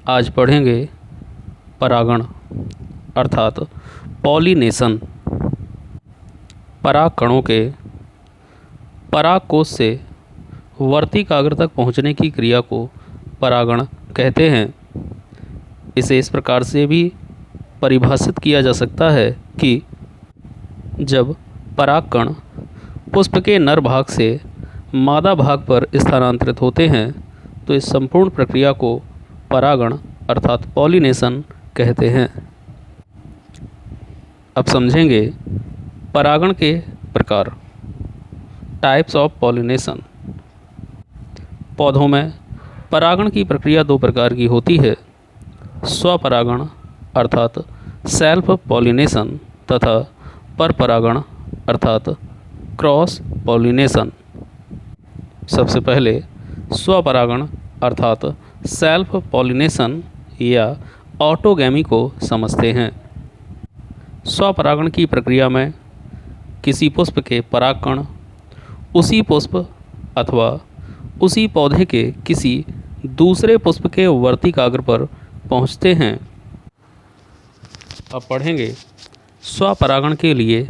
आज पढ़ेंगे परागण अर्थात पॉलिनेशन। पराग कणों के पराग कोश से वर्तिकाग्र तक पहुंचने की क्रिया को परागण कहते हैं। इसे इस प्रकार से भी परिभाषित किया जा सकता है कि जब पराग कण पुष्प के नर भाग से मादा भाग पर स्थानांतरित होते हैं तो इस संपूर्ण प्रक्रिया को परागण अर्थात पॉलिनेशन कहते हैं। अब समझेंगे परागण के प्रकार, टाइप्स ऑफ पॉलिनेशन। पौधों में परागण की प्रक्रिया दो प्रकार की होती है, स्वपरागण अर्थात सेल्फ पॉलिनेशन तथा परपरागण अर्थात क्रॉस पॉलिनेशन। सबसे पहले स्वपरागण अर्थात सेल्फ पॉलिनेशन या ऑटोगैमी को समझते हैं। स्वपरागण की प्रक्रिया में किसी पुष्प के परागकण उसी पुष्प अथवा उसी पौधे के किसी दूसरे पुष्प के वर्तिकाग्र पर पहुंचते हैं। अब पढ़ेंगे स्वपरागण के लिए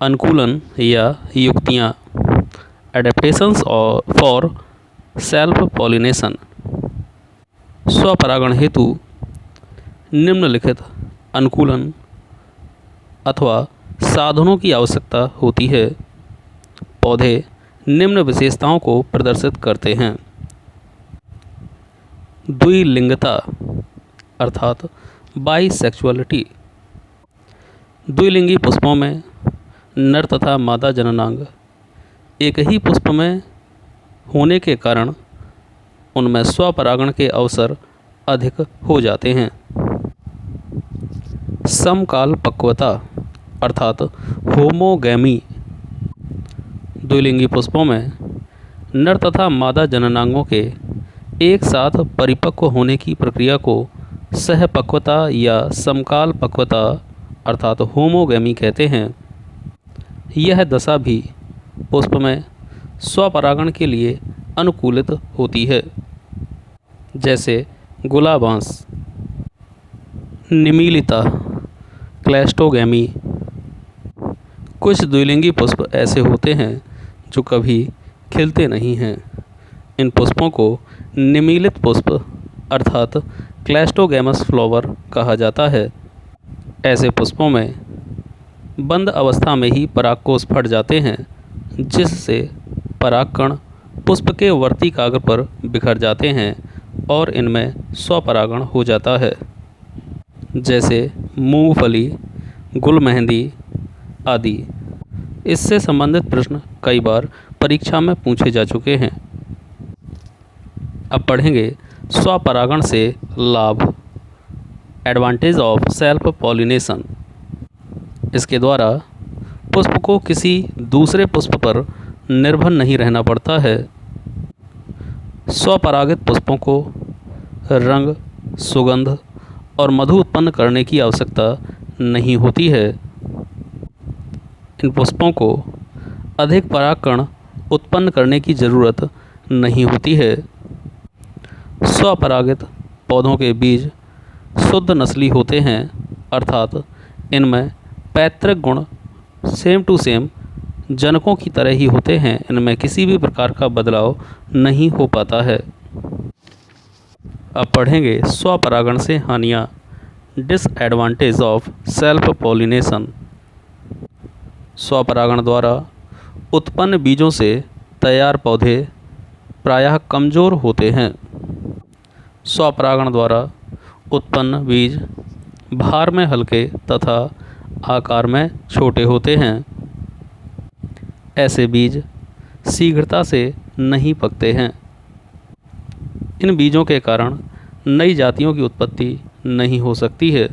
अनुकूलन या युक्तियाँ, एडेप्टेशंस फॉर सेल्फ पॉलिनेशन। स्वपरागण हेतु निम्नलिखित अनुकूलन अथवा साधनों की आवश्यकता होती है। पौधे निम्न विशेषताओं को प्रदर्शित करते हैं। द्विलिंगता अर्थात बाइसेक्सुअलिटी। द्विलिंगी पुष्पों में नर तथा मादा जननांग एक ही पुष्प में होने के कारण उनमें स्वपरागण के अवसर अधिक हो जाते हैं। समकाल पक्वता अर्थात होमोगैमी। द्विलिंगी पुष्पों में नर तथा मादा जननांगों के एक साथ परिपक्व होने की प्रक्रिया को सहपक्वता या समकाल पक्वता अर्थात होमोगैमी कहते हैं। यह दशा भी पुष्प में स्वपरागण के लिए अनुकूलित होती है, जैसे गुलाबांस, निमीलिता, क्लैस्टोगैमी। कुछ द्विलिंगी पुष्प ऐसे होते हैं जो कभी खिलते नहीं हैं। इन पुष्पों को निमीलित पुष्प अर्थात क्लैस्टोगैमस फ्लावर कहा जाता है। ऐसे पुष्पों में बंद अवस्था में ही परागकोश फट जाते हैं, जिससे परागकण पुष्प के वर्तिकाग्र पर बिखर जाते हैं और इनमें स्वपरागण हो जाता है, जैसे मूंगफली, गुलमेहंदी आदि। इससे संबंधित प्रश्न कई बार परीक्षा में पूछे जा चुके हैं। अब पढ़ेंगे स्वपरागण से लाभ, एडवांटेज ऑफ सेल्फ पॉलिनेशन। इसके द्वारा पुष्प को किसी दूसरे पुष्प पर निर्भर नहीं रहना पड़ता है। स्वपरागित पुष्पों को रंग, सुगंध और मधु उत्पन्न करने की आवश्यकता नहीं होती है। इन पुष्पों को अधिक परागकण उत्पन्न करने की ज़रूरत नहीं होती है। स्वपरागित पौधों के बीज शुद्ध नस्ली होते हैं, अर्थात इनमें पैतृक गुण सेम टू सेम जनकों की तरह ही होते हैं। इनमें किसी भी प्रकार का बदलाव नहीं हो पाता है। अब पढ़ेंगे स्वपरागण से हानियाँ, डिसएडवांटेज ऑफ सेल्फ पॉलिनेशन। स्वपरागण द्वारा उत्पन्न बीजों से तैयार पौधे प्रायः कमज़ोर होते हैं। स्वपरागण द्वारा उत्पन्न बीज भार में हल्के तथा आकार में छोटे होते हैं। ऐसे बीज शीघ्रता से नहीं पकते हैं। इन बीजों के कारण नई जातियों की उत्पत्ति नहीं हो सकती है।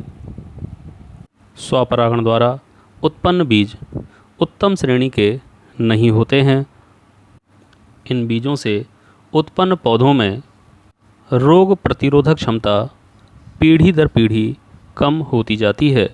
स्वपरागण द्वारा उत्पन्न बीज उत्तम श्रेणी के नहीं होते हैं। इन बीजों से उत्पन्न पौधों में रोग प्रतिरोधक क्षमता पीढ़ी दर पीढ़ी कम होती जाती है।